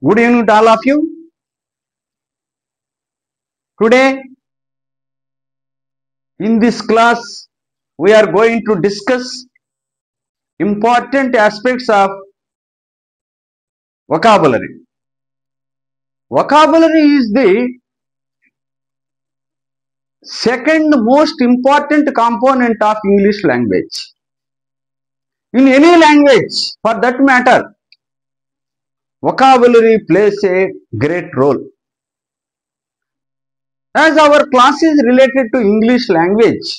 Good evening to all of you. Today, in this class, we are going to discuss important aspects of vocabulary. Vocabulary is the second most important component of English language. In any language, for that matter, vocabulary plays a great role. As our class is related to English language,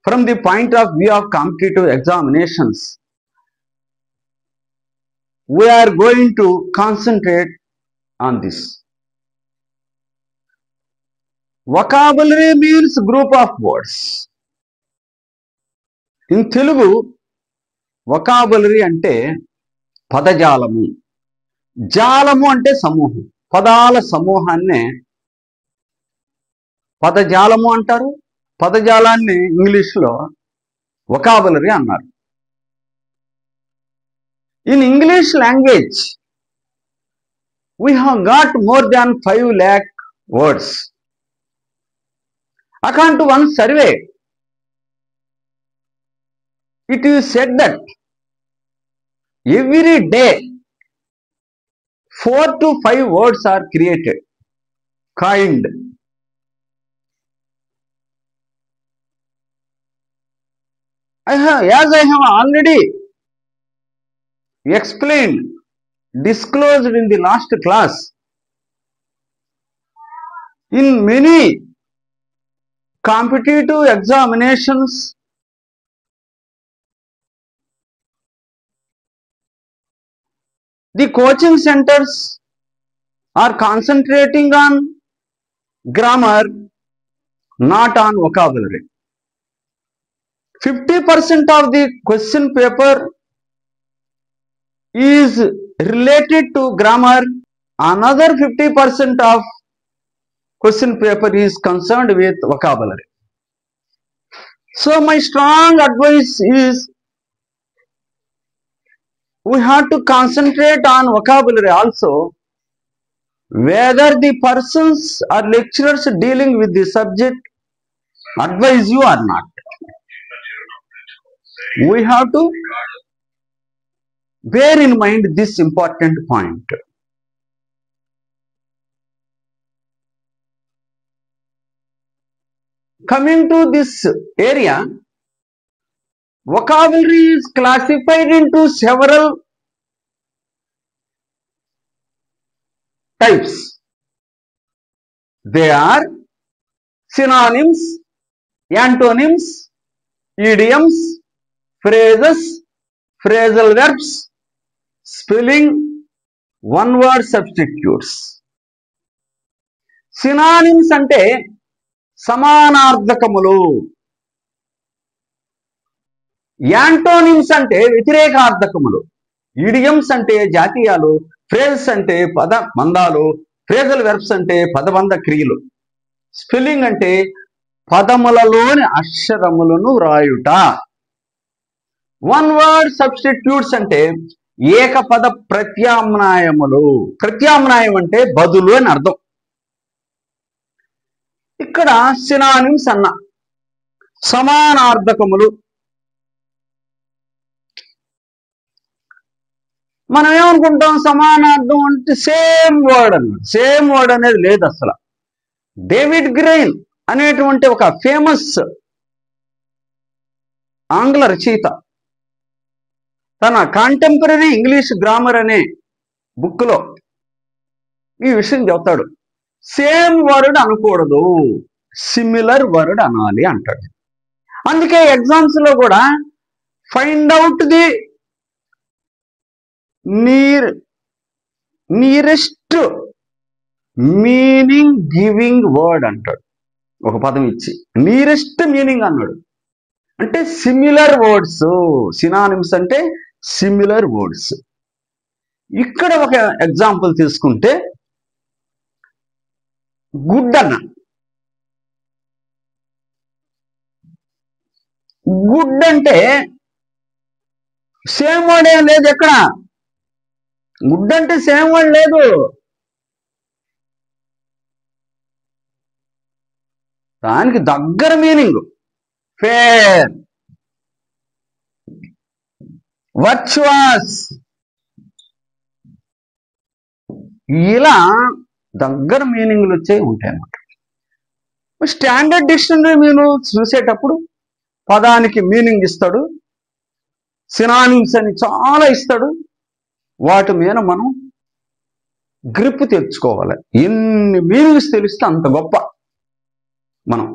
from the point of view of competitive examinations, we are going to concentrate on this. Vocabulary means group of words. In Telugu, vocabulary అంటే పదజాలము. జాలము అంటే సమూహం. పదాల సమూహాన్నే పదజాలము అంటారు. పదజాలాన్ని ఇంగ్లీష్లో vocabulary అన్నారు. In English language, we have got more than 5 lakh words. According to one survey, it is said that every day 4 to 5 words are created, coined. As I have already explained, disclosed in the last class, in many competitive examinations, the coaching centers are concentrating on grammar, not on vocabulary. 50% of the question paper is related to grammar. Another 50% of question paper is concerned with vocabulary. So my strong advice is we have to concentrate on vocabulary also, whether the persons or lecturers dealing with the subject advise you or not. We have to bear in mind this important point. Coming to this area, vocabulary is classified into several types. They are synonyms, antonyms, idioms, phrases, phrasal verbs, spelling, one-word substitutes. Synonyms అంటే సమానార్థకములు. Antonyms అంటే వ్యతిరేకార్థకములు. Idioms అంటే జాతీయాలు, phrases అంటే పదబంధాలు, phrasal verbs అంటే పదబంధ క్రియలు. Spelling అంటే పదములలోని అక్షరములను వ్రాయుట. One word substitutes అంటే ఏకపద ప్రత్యామ్నాయములు. ప్రత్యామ్నాయం అంటే బదులు అని అర్థం. ఇక్కడ సినానిమ్స్ అన్న సమానార్థకములు. మనం ఏమనుకుంటాం, సమానార్థం అంటే సేమ్ వర్డ్ అన్నమాట. సేమ్ వర్డ్ అనేది లేదు అసలు. డేవిడ్ గ్రెయిన్ అనేటువంటి ఒక ఫేమస్ ఆంగ్ల రచయిత తన కాంటెంపరీ ఇంగ్లీష్ గ్రామర్ అనే బుక్లో ఈ విషయం చెప్తాడు. సేమ్ వర్డ్ అనకూడదు, సిమిలర్ వర్డ్ అనాలి అంటాడు. అందుకే ఎగ్జామ్స్ లో కూడా find out the nearest meaning giving word అంటాడు. ఒక పదం ఇచ్చి నియరెస్ట్ మీనింగ్ అన్నాడు. అంటే సిమిలర్ వర్డ్స్. సినానిమ్స్ అంటే సిమిలర్ వర్డ్స్. ఇక్కడ ఒక ఎగ్జాంపుల్ తీసుకుంటే గుడ్ అన్న. గుడ్ అంటే సేమ్ వర్డ్ ఏం లేదు ఎక్కడ. గుడ్ అంటే సేమ్ వర్డ్ లేదు, దానికి దగ్గర మీనింగ్. ఫేర్, వర్చువస్, ఇలా దగ్గర మీనింగ్లు వచ్చే ఉంటాయి అన్నమాట. స్టాండర్డ్ డిక్షనరీ మీరు చూసేటప్పుడు పదానికి మీనింగ్ ఇస్తాడు, సినానిమ్స్ అని చాలా ఇస్తాడు. వాటి మీద మనం గ్రిప్ తెచ్చుకోవాలి. ఎన్ని మీనింగ్స్ తెలిస్తే అంత గొప్ప. మనం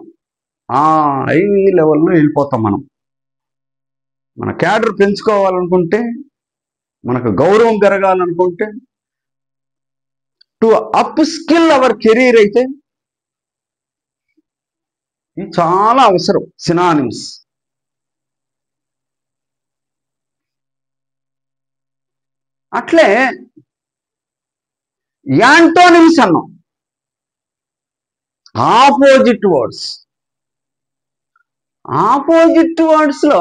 హై లెవెల్లో వెళ్ళిపోతాం. మన క్యాడర్ పెంచుకోవాలనుకుంటే, మనకు గౌరవం పెరగాలనుకుంటే, to upskill our career అయితే ఇది చాలా అవసరం. సినానిమ్స్. అట్లే యాంటోనిమ్స్ అన్నాం, ఆపోజిట్ వర్డ్స్. ఆపోజిట్ వర్డ్స్ లో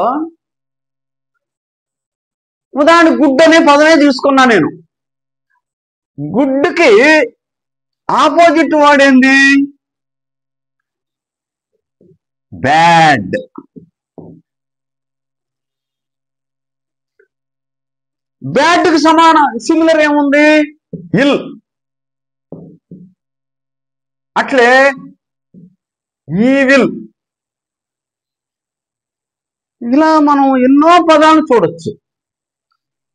ఉదాహరణ గుడ్ అనే పదమే తీసుకున్నా నేను. గుడ్కి ఆపోజిట్ వర్డ్ ఏంది? బ్యాడ్. బ్యాడ్ కి సిమిలర్ ఏముంది? ఇల్. అట్లే ఈవిల్. ఇలా మనం ఎన్నో పదాలు చూడొచ్చు.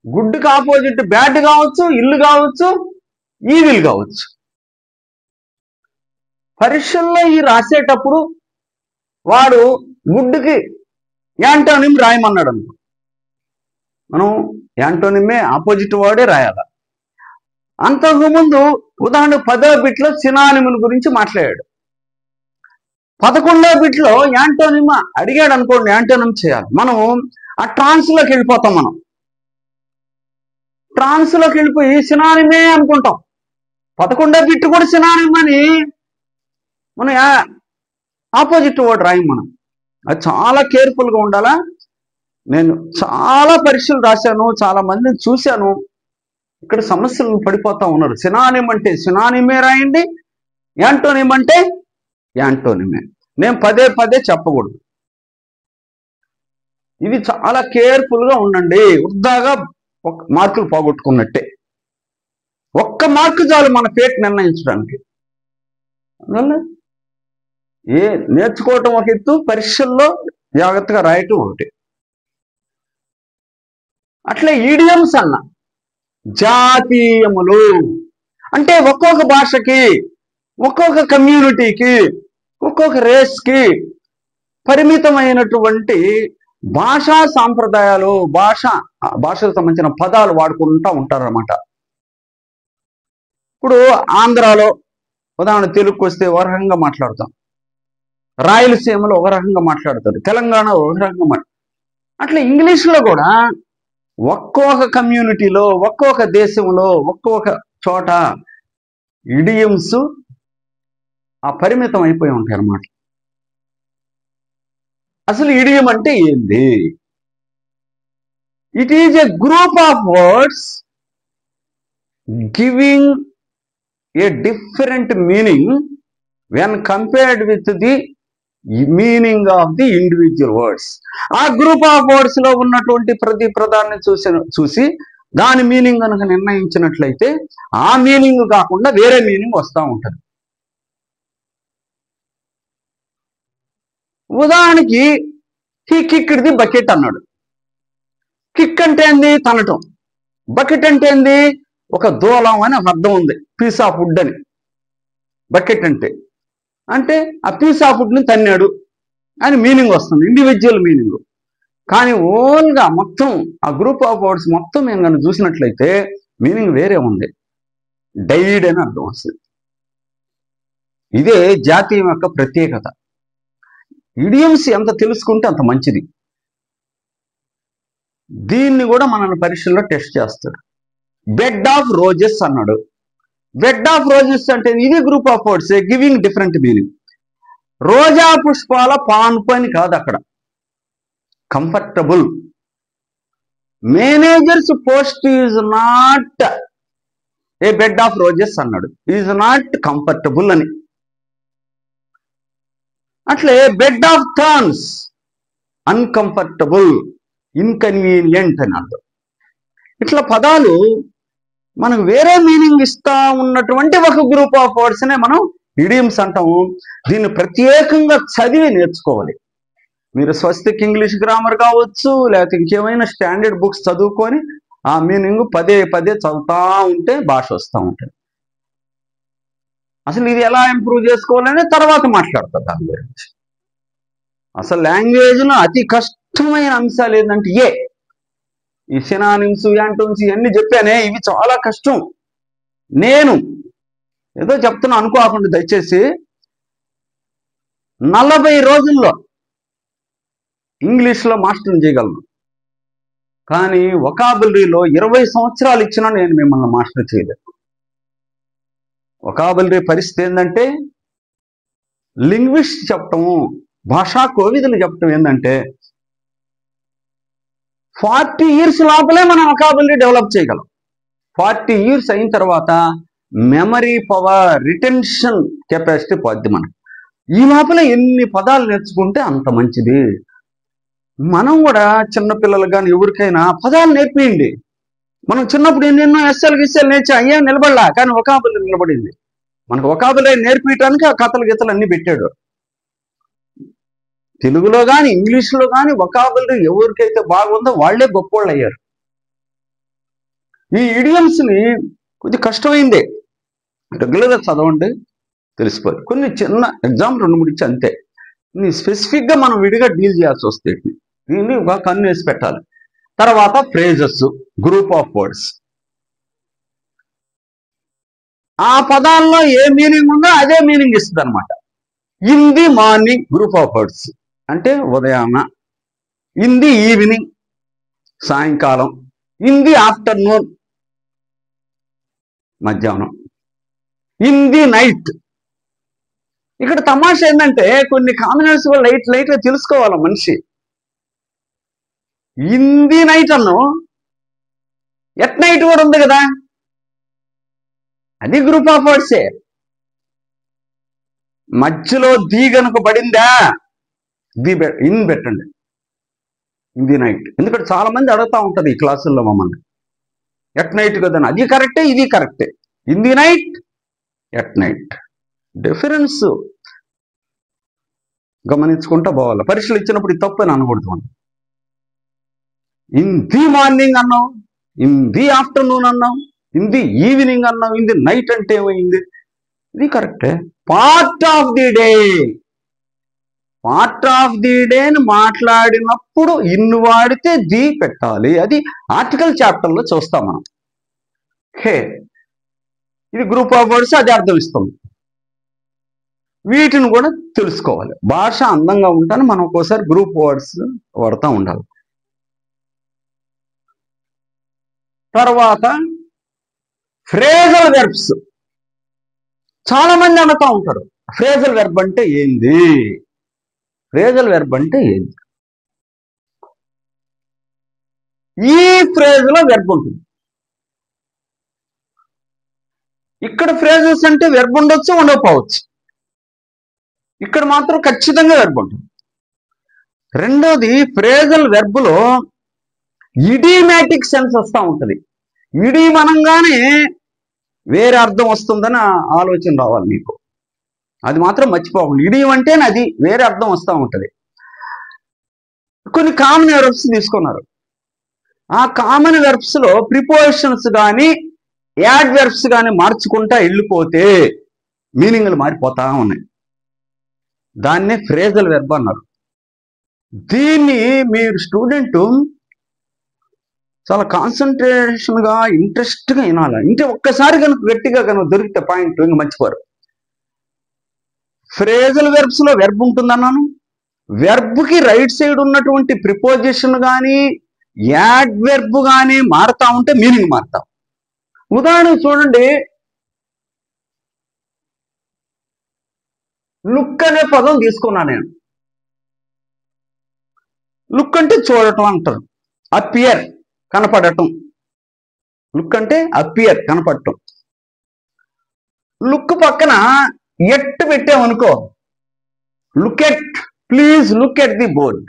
గుడ్కి ఆపోజిట్ బ్యాడ్ కావచ్చు, ఇల్లు కావచ్చు, ఈవిల్ కావచ్చు. పరీక్షల్లో ఈ రాసేటప్పుడు వాడు గుడ్కి యాంటోనిమ్ రాయమన్నాడు అనుకో, మనం యాంటోనిమే ఆపోజిట్ వర్డే రాయాల. అంతకుముందు ఉదాహరణ 10వ బిట్లో సినానిమ్ గురించి మాట్లాడాడు. 11వ బిట్లో యాంటోనిమ్ అడిగాడు అనుకోండి, యాంటోనిమ్ చేయాలి. మనం ఆ ట్రాన్స్లోకి వెళ్ళిపోతాం. మనం ట్రాన్స్లోకి వెళ్ళిపోయి సినానిమే అనుకుంటాం. 11వ బిట్ కూడా సినానిమ్ అని మనం ఆపోజిట్ వర్డ్ రాయం. మనం అది చాలా కేర్ఫుల్గా ఉండాలా. నేను చాలా పరీక్షలు రాశాను, చాలా మందిని చూశాను. ఇక్కడ సమస్యలు పడిపోతా ఉన్నారు. సినానిమ్ అంటే సినానిమే రాయండి, యాంటోనిమ్ అంటే యాంటోనిమే. నేను పదే పదే చెప్పకూడదు. ఇవి చాలా కేర్ఫుల్గా ఉండండి. వృద్ధాగా మార్కులు పోగొట్టుకున్నట్టే. ఒక్క మార్కు చాలు మన ఫేట్ నిర్ణయించడానికి. అందువల్ల నేర్చుకోవటం ఒక ఎత్తు, పరీక్షల్లో జాగ్రత్తగా రాయటం ఒకటి. అట్లే ఈడియమ్స్ అన్న జాతీయములు అంటే ఒక్కొక్క భాషకి, ఒక్కొక్క కమ్యూనిటీకి, ఒక్కొక్క రేస్కి పరిమితమైనటువంటి భాషా సాంప్రదాయాలు, భాషకు సంబంధించిన పదాలు వాడుకుంటూ ఉంటారన్నమాట. ఇప్పుడు ఆంధ్రాలో ఉదాహరణ తెలుగుకి వస్తే ఒక రకంగా మాట్లాడతాం, రాయలసీమలో ఒక రకంగా మాట్లాడతారు, తెలంగాణ ఒక రకంగా అట్లా ఇంగ్లీష్లో కూడా ఒక్కొక్క కమ్యూనిటీలో, ఒక్కొక్క దేశంలో, ఒక్కొక్క చోట ఇడియమ్స్ ఆ పరిమితం అయిపోయి ఉంటాయి అన్నమాట. అసలు ఇడియం అంటే ఏంది? It is a group of words giving a different meaning when compared with the meaning of the individual words. ఆ గ్రూప్ ఆఫ్ వర్డ్స్ లో ఉన్నటువంటి ప్రతి పదాన్ని చూసి దాని మీనింగ్ కనుక నిర్ణయించినట్లయితే ఆ మీనింగ్ కాకుండా వేరే మీనింగ్ వస్తూ ఉంటుంది. ఉదాహరణకి హీ కిక్డ్ ది బకెట్ అన్నాడు. కిక్ అంటే ఏంది? తనటం. బకెట్ అంటే ఏంది? ఒక దూలం అని అర్థం ఉంది. పీస్ ఆఫ్ వుడ్ అని బకెట్ అంటే ఆ పీస్ ఆఫ్ వుడ్ని తన్నాడు అని మీనింగ్ వస్తుంది, ఇండివిజువల్ మీనింగ్. కానీ ఓల్గా మొత్తం ఆ గ్రూప్ ఆఫ్ వర్డ్స్ మొత్తం మేము కనుక చూసినట్లయితే మీనింగ్ వేరే ఉంది. డైడ్ అని అర్థం వస్తుంది. ఇదే జాతీయం యొక్క ప్రత్యేకత. ఇడియమ్స్ ఎంత తెలుసుకుంటే అంత మంచిది. దీన్ని కూడా మనల్ని పరీక్షల్లో టెస్ట్ చేస్తాడు. బెడ్ ఆఫ్ రోజెస్ అన్నాడు. బెడ్ ఆఫ్ రోజెస్ అంటే ఇది group of words giving different meaning. రోజా పుష్పాల పాన్పు అని కాదు అక్కడ. Comfortable. Managers post is not a bed of roses అన్నాడు, ఈజ్ నాట్ కంఫర్టబుల్ అని. అట్లే bed of thorns uncomfortable, inconvenient అని అర్థం. ఇట్లా పదాలు మనకు వేరే మీనింగ్ ఇస్తా ఉన్నటువంటి ఒక గ్రూప్ ఆఫ్ వర్డ్స్నే మనం ఇడియమ్స్ అంటాము. దీన్ని ప్రత్యేకంగా చదివి నేర్చుకోవాలి. మీరు స్వస్తిక్ ఇంగ్లీష్ గ్రామర్ కావచ్చు, లేకపోతే ఇంకేమైనా స్టాండర్డ్ బుక్స్ చదువుకొని ఆ మీనింగ్ పదే పదే చదువుతూ ఉంటే భాష వస్తూ ఉంటుంది. అసలు ఇది ఎలా ఇంప్రూవ్ చేసుకోవాలనే తర్వాత మాట్లాడతారు దాని గురించి. అసలు లాంగ్వేజ్లో అతి కష్టమైన అంశాలు ఏంటంటే ఈ సినానిమ్స్, యాంటోమ్స్ ఇవన్నీ చెప్పానే, ఇవి చాలా కష్టం. నేను ఏదో చెప్తున్నా అనుకోకుండా దయచేసి. 40 రోజుల్లో ఇంగ్లీష్లో మాస్టర్ని చేయగలను, కానీ వొకాబులరీలో 20 సంవత్సరాలు ఇచ్చినా నేను మిమ్మల్ని మాస్టర్ చేయలేదు. వొకాబులరీ పరిస్థితి ఏంటంటే, లింగ్విస్ట్ చెప్పటము, భాషా కోవిదులు చెప్పటం ఏంటంటే 40 years లోపలే మనం వొకాబులరీ డెవలప్ చేయగలం. 40 years అయిన తర్వాత మెమరీ పవర్, రిటెన్షన్ కెపాసిటీ పోద్ది మనం. ఈ లోపల ఎన్ని పదాలు నేర్చుకుంటే అంత మంచిది. మనం కూడా చిన్నపిల్లలకు కానీ ఎవరికైనా పదాలు నేర్పియండి. మనం చిన్నప్పుడు ఎన్నెన్నో ఎస్ఎల్ గిస్ఎల్ నేర్చి అయ్యే నిలబడలా, కానీ వొకాబులరీ నిలబడింది. మనకు వొకాబులరీ నేర్పించడానికి ఆ కథలు గీతలు అన్ని పెట్టాడు. తెలుగులో కానీ ఇంగ్లీష్లో కానీ వొకాబులరీ ఎవరికైతే బాగుందో వాళ్లే గొప్పోళ్ళు అయ్యారు. ఈ ఇడియమ్స్ని కొద్ది కష్టమైందే, రెగ్యులర్గా చదవండి తెలిసిపోయి. కొన్ని చిన్న ఎగ్జాంపుల్ 2-3 ఇచ్చి అంతే. స్పెసిఫిక్గా మనం విడిగా డీల్ చేయాల్సి వస్తే దీన్ని ఒక కన్ను వేసి పెట్టాలి. తర్వాత ఫ్రేజెస్, గ్రూప్ ఆఫ్ వర్డ్స్. ఆ పదాల్లో ఏ మీనింగ్ ఉందో అదే మీనింగ్ ఇస్తుంది అనమాట. In the morning group of words అంటే ఉదయాన, ఇన్ ది ఈవినింగ్ సాయంకాలం, ఇన్ ది ఆఫ్టర్నూన్ మధ్యాహ్నం, ఇన్ ది నైట్. ఇక్కడ తమాషా ఏంటంటే కొన్ని కాంబినేషన్స్ లైట్గా తెలుసుకోవాలి మనిషి. ఇన్ ది నైట్ అన్నాం, ఎట్ నైట్ కూడా ఉంది కదా, అది గ్రూప్ ఆఫ్ వర్డ్సే. మధ్యలో ది గనుక పడిందా, ఇన్ పెట్టండి, ఇన్ ది నైట్. ఎందుకంటే చాలా మంది అడుగుతూ ఉంటుంది ఈ క్లాసుల్లో మమ్మల్ని, ఎట్ నైట్ కదా, అది కరెక్టే ఇది కరెక్టే. In the night, at night difference గమనించుకుంటూ పోవాలి. పరీక్షలు ఇచ్చినప్పుడు ఇది తప్పు అని అనకూడదు మనం. ఇన్ ది మార్నింగ్ అన్నాం, ఇన్ ది ఆఫ్టర్నూన్ అన్నాం, ఇన్ ది ఈవినింగ్ అన్నాం, ఇన్ ది నైట్ అంటే ఏమైంది, ఇది కరెక్టే. Part of the day, part of the day అని మాట్లాడినప్పుడు ఇన్ వాడితే ది పెట్టాలి. అది ఆర్టికల్ చాప్టర్లో చూస్తాం మనం. ఇది గ్రూప్ ఆఫ్ వర్డ్స్, అది అర్థం ఇస్తుంది. వీటిని కూడా తెలుసుకోవాలి. భాష అందంగా ఉంటాను మనం ఒక్కోసారి గ్రూప్ వర్డ్స్ వాడుతూ ఉండాలి. తర్వాత ఫ్రేజల్ వెర్బ్స్. చాలా మంది అనుకుంటూ ఉంటారు ఫ్రేజల్ వెర్బ్ అంటే ఏంది, ఫ్రేజల్ వెర్బ్ అంటే ఏంది. ఈ ఫ్రేజ్ లో వెర్బ్ ఉంటుంది. ఇక్కడ ఫ్రేజెస్ అంటే వెర్బ్ ఉండొచ్చు, ఉండకపోవచ్చు. ఇక్కడ మాత్రం ఖచ్చితంగా వెర్బ్ ఉంటుంది. రెండోది, ఫ్రేజల్ వెర్బ్లో ఇడియమాటిక్ సెన్స్ వస్తూ ఉంటుంది. ఇడియం అనగానే వేరే అర్థం వస్తుందని ఆలోచన రావాలి మీకు, అది మాత్రం మర్చిపోకండి. ఇడియం అంటే అది వేరే అర్థం వస్తూ ఉంటుంది. కొన్ని కామన్ వెర్బ్స్ తీసుకున్నారు. ఆ కామన్ వెర్బ్స్ లో ప్రిపోజిషన్స్ కానీ యాడ్ వెర్బ్స్ కానీ మార్చుకుంటా వెళ్ళిపోతే మీనింగ్లు మారిపోతా ఉన్నాయి. దాన్నే ఫ్రేజల్ వెర్బ్ అన్నారు. దీన్ని మీరు స్టూడెంట్ చాలా కాన్సన్ట్రేషన్గా ఇంట్రెస్ట్గా వినాలి. అంటే ఒక్కసారి కనుక గట్టిగా కనుక దొరికితే పాయింట్ ఇంకా మర్చిపోరు. ఫ్రేజల్ వెర్బ్స్ లో వెర్బ్ ఉంటుందన్నాను. వెర్బ్కి రైట్ సైడ్ ఉన్నటువంటి ప్రిపోజిషన్ కానీ యాడ్ వెర్బ్ కానీ మారుతా ఉంటే మీనింగ్ మారుతాం. ఉదాహరణ చూడండి, లుక్ అనే పదం తీసుకున్నా నేను. లుక్ అంటే చూడటం అంటారు. అపియర్ కనపడటం. లుక్ అంటే అపియర్ కనపడటం. లుక్ పక్కన ఎట్ పెట్టామనుకో, look at, please look at the board,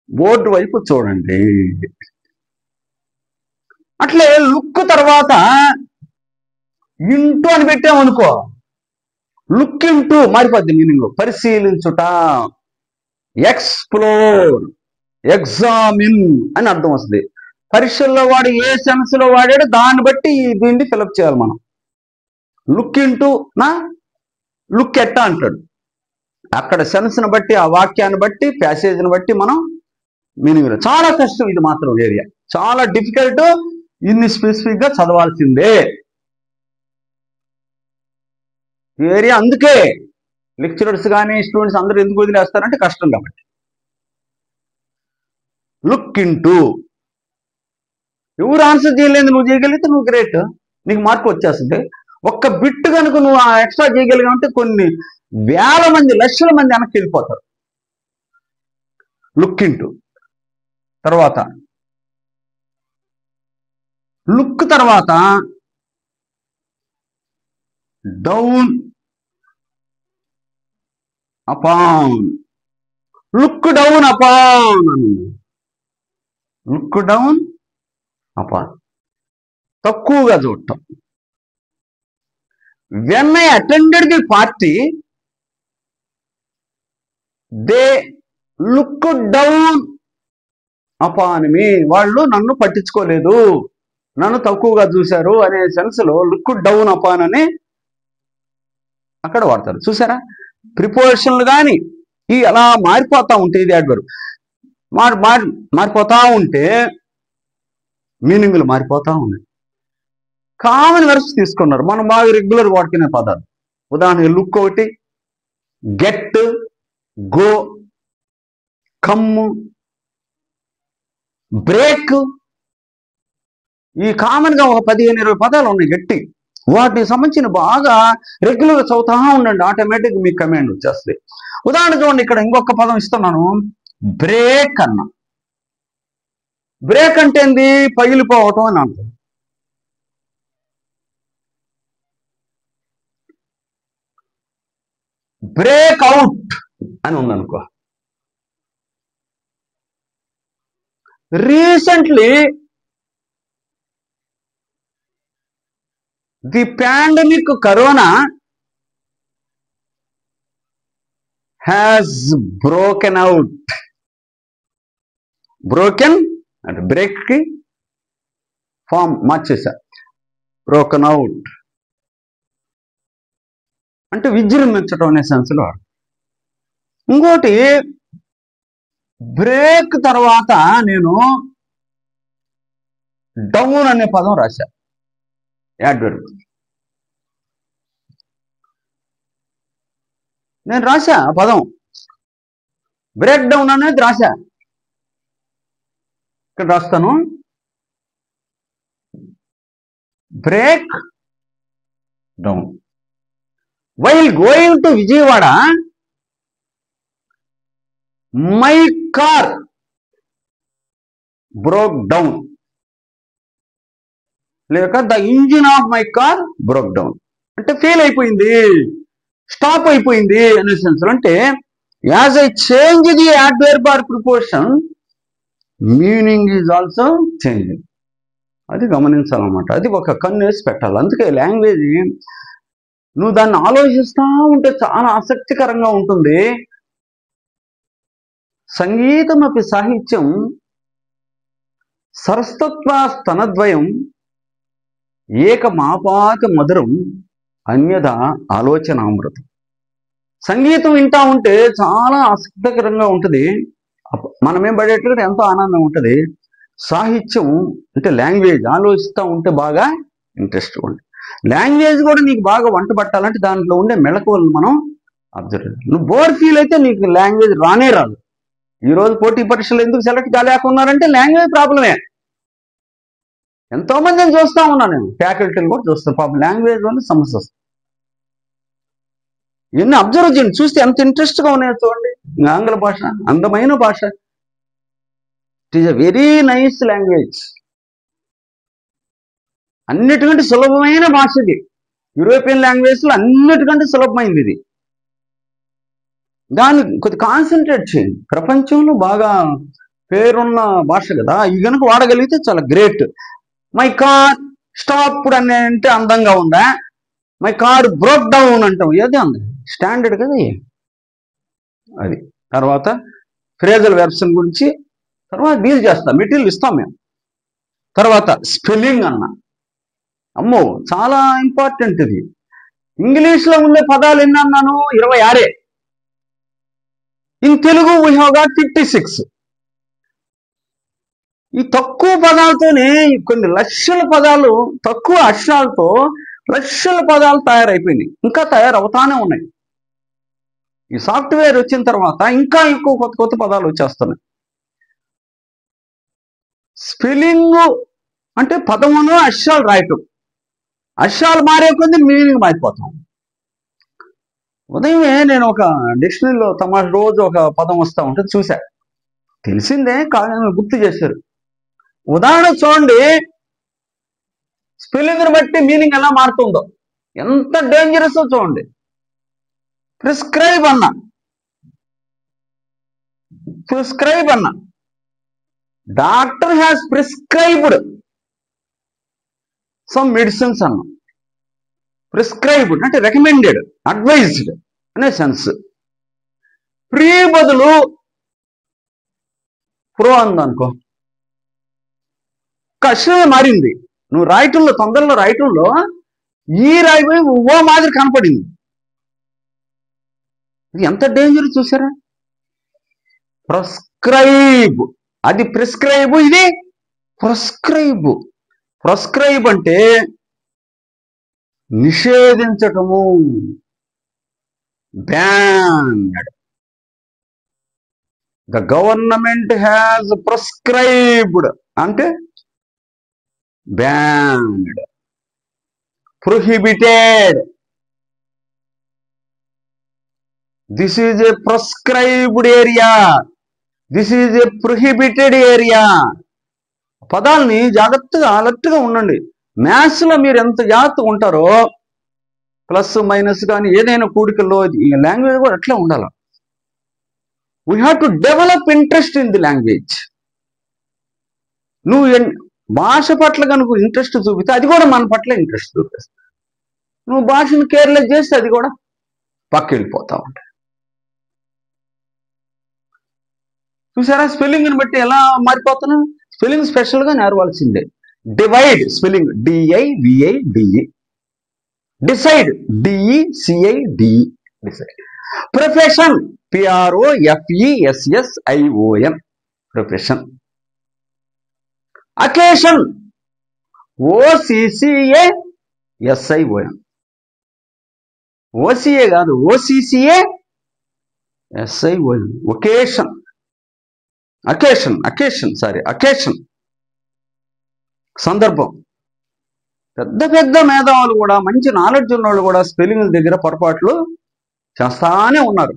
board వైపు చూడండి. అట్లే లుక్ తర్వాత ఇంటూ అని పెట్టామనుకో, లుక్ ఇంటూ మారిపోద్ది మీనింగ్. పరిశీలించుట, ఎక్స్ప్లోర్, ఎగ్జామిన్ అని అర్థం వస్తుంది. పరీక్షల్లో వాడు ఏ సెన్స్ లో వాడాడో దాన్ని బట్టి దీన్ని ఫిలప్ చేయాలి మనం. లుక్ ఇంటూ నా లుక్ ఎట్ట అంటాడు. అక్కడ సెన్స్ని బట్టి, ఆ వాక్యాన్ని బట్టి, ప్యాసేజ్ని బట్టి మనం మీనింగ్. చాలా కష్టం ఇది మాత్రం ఏరియా, చాలా డిఫికల్ట్. ఇన్ని స్పెసిఫిక్గా చదవాల్సిందే ఏరియా. అందుకే లెక్చరర్స్ కానీ స్టూడెంట్స్ అందరూ ఎందుకు వదిలేస్తారంటే కష్టం కాబట్టి. లుక్ ఇంటూ, ఎవరు ఆన్సర్ చేయలేదు, నువ్వు చేయగలిగితే నువ్వు గ్రేట్, నీకు మార్కు వచ్చేస్తుంది. ఒక్క బిట్ కనుక నువ్వు ఎక్స్ట్రా చేయగలిగావంటే కొన్ని వేల మంది, లక్షల మంది వెనక్కి వెళ్ళిపోతారు. లుక్ ఇంటూ తర్వాత, లుక్ తర్వాత down upon, look down upon, look down upon, తక్కువగా చూడటం. When I attended the party they look down upon me, వాళ్ళు నన్ను పట్టించుకోలేదు, నన్ను తక్కువగా చూశారు అనే సెన్స్ లో లుక్ డౌన్ అపాన్ అని అక్కడ వాడతారు. చూసారా, ప్రిపోజిషన్లు కానీ ఈ అలా మారిపోతా ఉంటే, ఇది యాడ్వర్బ్ మారిపోతా ఉంటే మీనింగ్లు మారిపోతా ఉన్నాయి. కామన్ వర్బ్స్ తీసుకున్నారు, మనం బాగా రెగ్యులర్ వాడుకునే పదాలు. ఉదాహరణకి లుక్ ఒకటి, గెట్, గో, కమ్ము, బ్రేక్. ఈ కామన్ గా ఒక 15-20 పదాలు ఉన్నాయి గట్టి. వాటికి సంబంధించిన బాగా రెగ్యులర్గా చదువుతా ఉండండి, ఆటోమేటిక్ మీకు కమాండ్ వచ్చేస్తుంది. ఉదాహరణ చూడండి, ఇక్కడ ఇంకొక పదం ఇస్తున్నాను, బ్రేక్ అన్నా. బ్రేక్ అంటే ఏంది, పగిలిపోవటం అని అంటారు. బ్రేక్ అవుట్ అని ఉందనుకో. Recently the pandemic corona has broken out. Broken అంటే బ్రేక్ కి ఫామ్ మార్చేసా, బ్రోకెన్ అవుట్ అంటే విజృంభించడం అనే సెన్స్ లో. ఇంకోటి, బ్రేక్ తర్వాత నేను డౌన్ అనే పదం రాశా, యాడ్వర్బ్. నేను రాశా ఆ పదం, బ్రేక్ డౌన్ అనేది రాశా. ఇక్కడ రాస్తాను, break down. While going to Vijayawada my car broke down, లేక the engine of my car broke down అంటే ఫెయిల్ అయిపోయింది, స్టాప్ అయిపోయింది అనే సెన్స్. అంటే as I change the adverb or preposition, meaning is also changing. అది గమనించాలన్నమాట, అది ఒక కన్ను వేసి పెట్టాలి. అందుకే లాంగ్వేజ్ నువ్వు దాన్ని ఆలోచిస్తూ ఉంటే చాలా ఆసక్తికరంగా ఉంటుంది. సంగీతం అపి సాహిత్యం సరస్తత్వ స్తనద్వయం ఏకమాపాక మధురం అన్యథ ఆలోచనామృతం. సంగీతం వింటా ఉంటే చాలా ఆసక్తికరంగా ఉంటుంది, మనమేం పడేట్టుగా ఎంతో ఆనందం ఉంటుంది. సాహిత్యం అంటే లాంగ్వేజ్ ఆలోచిస్తూ ఉంటే బాగా ఇంట్రెస్ట్ ఉంటుంది. లాంగ్వేజ్ కూడా నీకు బాగా వంట పట్టాలంటే దాంట్లో ఉండే మెళకువలను మనం అబ్జర్వ్ చేయాలి. నువ్వు బోర్ ఫీల్ అయితే నీకు లాంగ్వేజ్ రానే రాదు. ఈరోజు పోటీ పరీక్షలు ఎందుకు సెలెక్ట్ కాలేకున్నారంటే లాంగ్వేజ్ ప్రాబ్లమే. ఎంతో మందిని చూస్తూ ఉన్నాను నేను, ఫ్యాకల్టీని కూడా చూస్తాను, పాపం లాంగ్వేజ్ వల్ల సమస్య వస్తుంది. ఇవన్నీ అబ్జర్వ్ చేయండి, చూస్తే ఎంత ఇంట్రెస్ట్గా ఉన్నాయో చూడండి. ఆంగ్ల భాష అందమైన భాష, it is a very nice language, అన్నిటికంటే సులభమైన భాష ఇది. యూరోపియన్ లాంగ్వేజ్లో అన్నిటికంటే సులభమైంది ఇది. దాన్ని కొద్ది కాన్సన్ట్రేట్ చేయండి. ప్రపంచంలో బాగా పేరున్న భాష కదా, ఈ కనుక వాడగలిగితే చాలా గ్రేట్. మై కార్ స్టాప్డ్ అని అంటే అందంగా ఉందా? మై కార్ బ్రోక్ డౌన్ అంటాం, ఏది అందం స్టాండర్డ్ కదా అది. తర్వాత ఫ్రేజల్ వెర్బ్స్ గురించి తర్వాత డీల్ చేస్తాం, మెటీరియల్ ఇస్తాం మేము. తర్వాత స్పెల్లింగ్ అన్న, అమ్మో చాలా ఇంపార్టెంట్ ఇది. ఇంగ్లీష్లో ఉండే పదాలు ఎన్ని అన్నాను? 26. In Telugu we have got 56. ఈ తక్కువ పదాలతోనే కొన్ని లక్షల పదాలు, తక్కువ అక్షరాలతో లక్షల పదాలు తయారైపోయినాయి, ఇంకా తయారవుతానే ఉన్నాయి. ఈ సాఫ్ట్వేర్ వచ్చిన తర్వాత ఇంకా ఎక్కువ కొత్త కొత్త పదాలు వచ్చేస్తున్నాయి. స్పెల్లింగ్ అంటే పదమును అక్షరాలు రాయటం, అక్షరాలు మారే కొద్ది మీనింగ్ మారిపోతాం. ఉదయమే నేను ఒక డిక్షనరీలో రోజు ఒక పదం వస్తూ ఉంటుంది చూసా, తెలిసిందే కానీ గుర్తు చేశారు. ఉదాహరణ చూడండి, స్పెల్లింగ్ని బట్టి మీనింగ్ ఎలా మారుతుందో, ఎంత డేంజరస్ చూడండి. ప్రిస్క్రైబ్ అన్న, ప్రిస్క్రైబ్ అన్న, doctor has prescribed some medicines అన్న. ప్రిస్క్రైబ్డ్ అంటే రికమెండెడ్, అడ్వైజ్డ్ అనే సెన్స్. ప్రీ బదులు ప్రో అందనుకో, అక్షరం మారింది. నువ్వు రాయటంలో, తొందరలో రాయటంలో ఈ రాయిపోయి ఓ మాదిరి కనపడింది. ఇది ఎంత డేంజర్ చూసారా? ప్రిస్క్రైబ్, అది ప్రిస్క్రైబ్, ఇది ప్రిస్క్రైబ్. ప్రిస్క్రైబ్ అంటే నిషేధించటము, banned. The government has prescribed అంటే banned. Prohibited, this is a prescribed area, this is a prohibited area. పదాలని జాగ్రత్తగా అలర్ట్గా ఉండండి. మ్యాథ్స్లో మీరు ఎంత జాగ్రత్తగా ఉంటారో, ప్లస్ మైనస్ కానీ ఏదైనా కూడికల్లో లాంగ్వేజ్ కూడా అట్లా ఉండాలి. We have to develop interest in the language. నువ్వు భాష పట్ల కనుక ఇంట్రెస్ట్ చూపితే అది కూడా మన పట్ల ఇంట్రెస్ట్ చూపిస్తుంది. నువ్వు భాషను కేర్లెస్ చేస్తే అది కూడా పక్కెళ్ళిపోతా ఉంటాయి. చూసారా స్పెల్లింగ్ని బట్టి ఎలా మారిపోతున్నావు? స్పెల్లింగ్ స్పెషల్గా నేర్వాల్సిందే. Divide spelling DIVIDE, decide DECIDE, decide. Profession PROFESSION, profession. Occasion OCCASION, OCA కాదు OCCASION, ఒకేషన్. అకేషన్ సందర్భం. పెద్ద పెద్ద మేధావులు కూడా, మంచి నాలెడ్జ్ ఉన్న వాళ్ళు కూడా స్పెల్లింగ్ దగ్గర పొరపాట్లు చేస్తానే ఉన్నారు.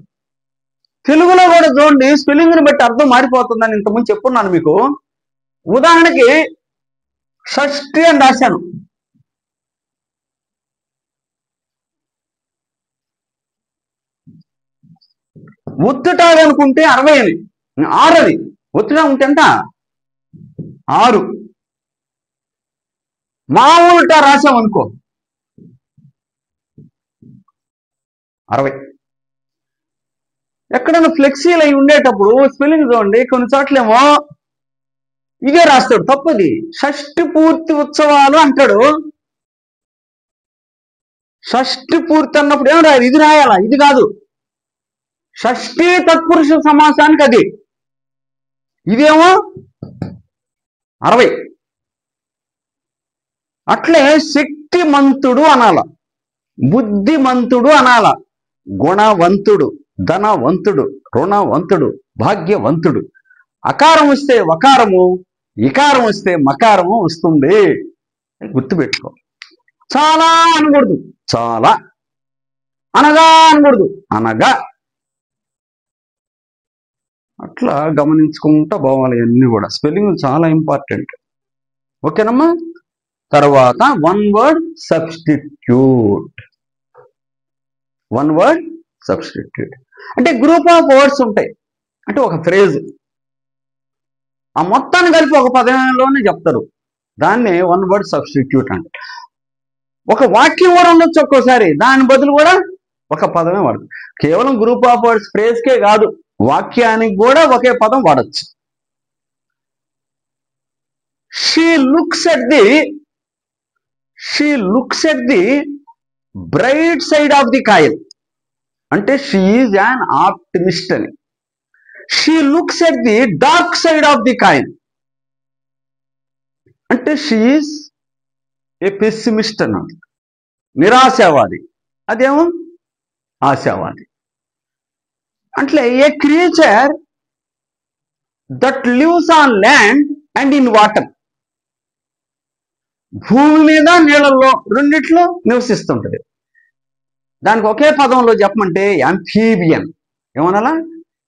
తెలుగులో కూడా చూడండి, స్పెల్లింగ్ని బట్టి అర్థం మారిపోతుందని ఇంతకుముందు చెప్పున్నాను మీకు. ఉదాహరణకి షష్ఠి అని రాశాను, ఒత్తుటాలు అనుకుంటే 60 అని, 6 అని. ఒత్తుగా ఉంటే అంట 6. మామూలుటా రాసామనుకో 60. ఎక్కడైనా ఫ్లెక్సీలు అయి ఉండేటప్పుడు స్పెల్లింగ్ చూడండి, కొన్ని చోట్లేమో ఇదే రాస్తాడు, తప్పది. షష్ఠి పూర్తి ఉత్సవాలు అంటాడు. షష్ఠి పూర్తి అన్నప్పుడు ఏం రాయాలి? ఇది రాయాలా? ఇది కాదు. షష్ఠి తత్పురుష సమాసానికి అది, ఇదేమో 60. అట్లే శక్తిమంతుడు అనాల, బుద్ధిమంతుడు అనాల, గుణవంతుడు, ధనవంతుడు, రుణవంతుడు, భాగ్యవంతుడు. అకారం వస్తే వకారము, ఇకారం వస్తే మకారము వస్తుంది. గుర్తుపెట్టుకో. చాలా అనకూడదు, చాలా. అనగా అనకూడదు, అనగా. అట్లా గమనించుకుంటా పోవాలి. అన్నీ కూడా స్పెల్లింగ్ చాలా ఇంపార్టెంట్. ఓకేనమ్మా? తర్వాత one word substitute. One word substitute అంటే గ్రూప్ ఆఫ్ వర్డ్స్ ఉంటాయి. అంటే ఒక ఫ్రేజ్ ఆ మొత్తాన్ని కలిపి ఒక పదంలోనే చెప్తారు. దాన్ని వన్ వర్డ్ సబ్స్టిట్యూట్ అంటే. ఒక వాక్యం కూడా ఉండొచ్చు ఒక్కోసారి, దాని బదులు కూడా ఒక పదమే వాడదు. కేవలం గ్రూప్ ఆఫ్ వర్డ్స్ ఫ్రేజ్కే కాదు, వాక్యానికి కూడా ఒకే పదం వాడచ్చు. She looks at the bright side of the coin అంటే షీ ఈజ్ యాన్ ఆప్టిమిస్ట్ అని. She looks at the dark side of the coin అంటే షీ ఈజ్ ఏ పెస్సిమిస్ట్ అన్నమాట, నిరాశావాది. అదేమో ఆశావాది. అంటే a creature that lives on land and in water, భూమి మీద నీళ్ళల్లో రెండిట్లో నివసిస్తుంటది. దానికి ఒకే పదంలో చెప్పమంటే యాంఫీబియన్. ఏమనాలా?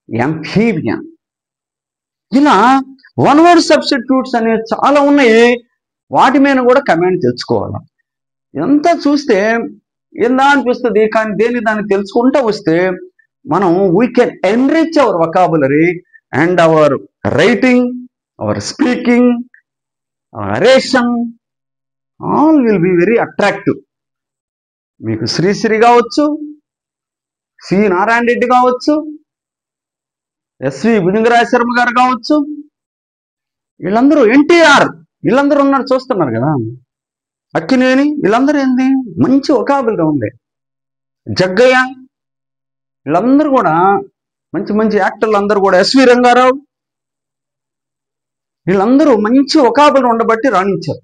యాంఫీబియన్. ఇలా వన్ వర్డ్ సబ్స్టిట్యూట్స్ అనేవి చాలా ఉన్నాయి. వాటి మీద కూడా కమాండ్ తెచ్చుకోవాలి. ఇదంతా చూస్తే ఏందా అనిపిస్తుంది, కానీ దేని దాన్ని తెలుసుకుంటూ వస్తే మనం we can enrich our vocabulary and our writing, our speaking, our narration, all will be very attractive. మీకు శ్రీశ్రీ కావచ్చు, సి నారాయణ రెడ్డి కావచ్చు, ఎస్వి భుజంగరాజ శర్మ గారు కావచ్చు, వీళ్ళందరూ ఎన్టీఆర్, వీళ్ళందరూ ఉన్నారు చూస్తున్నారు కదా, అక్కినేని, వీళ్ళందరూ ఏంది మంచి వొకాబులరీ ఉంది. జగ్గయ్య, వీళ్ళందరూ కూడా మంచి మంచి యాక్టర్లు అందరూ కూడా, ఎస్వి రంగారావు, వీళ్ళందరూ మంచి వొకాబులరీ ఉండబట్టి రాణించారు.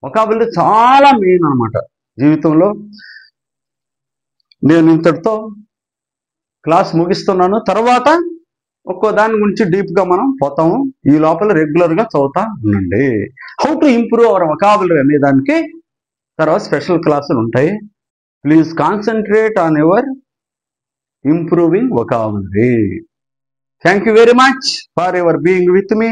వొకాబులరీ చాలా మెయిన్ అనమాట జీవితంలో. నేను ఇంతటితో క్లాస్ ముగిస్తున్నాను. తర్వాత ఒక్కో దాని గురించి డీప్గా మనం పోతాము. ఈ లోపల రెగ్యులర్గా చదువుతా ఉండండి. How to improve our vocabulary అనే దానికి తర్వాత స్పెషల్ క్లాసులు ఉంటాయి. Please concentrate on your improving vocabulary. Thank you very much for your being with me.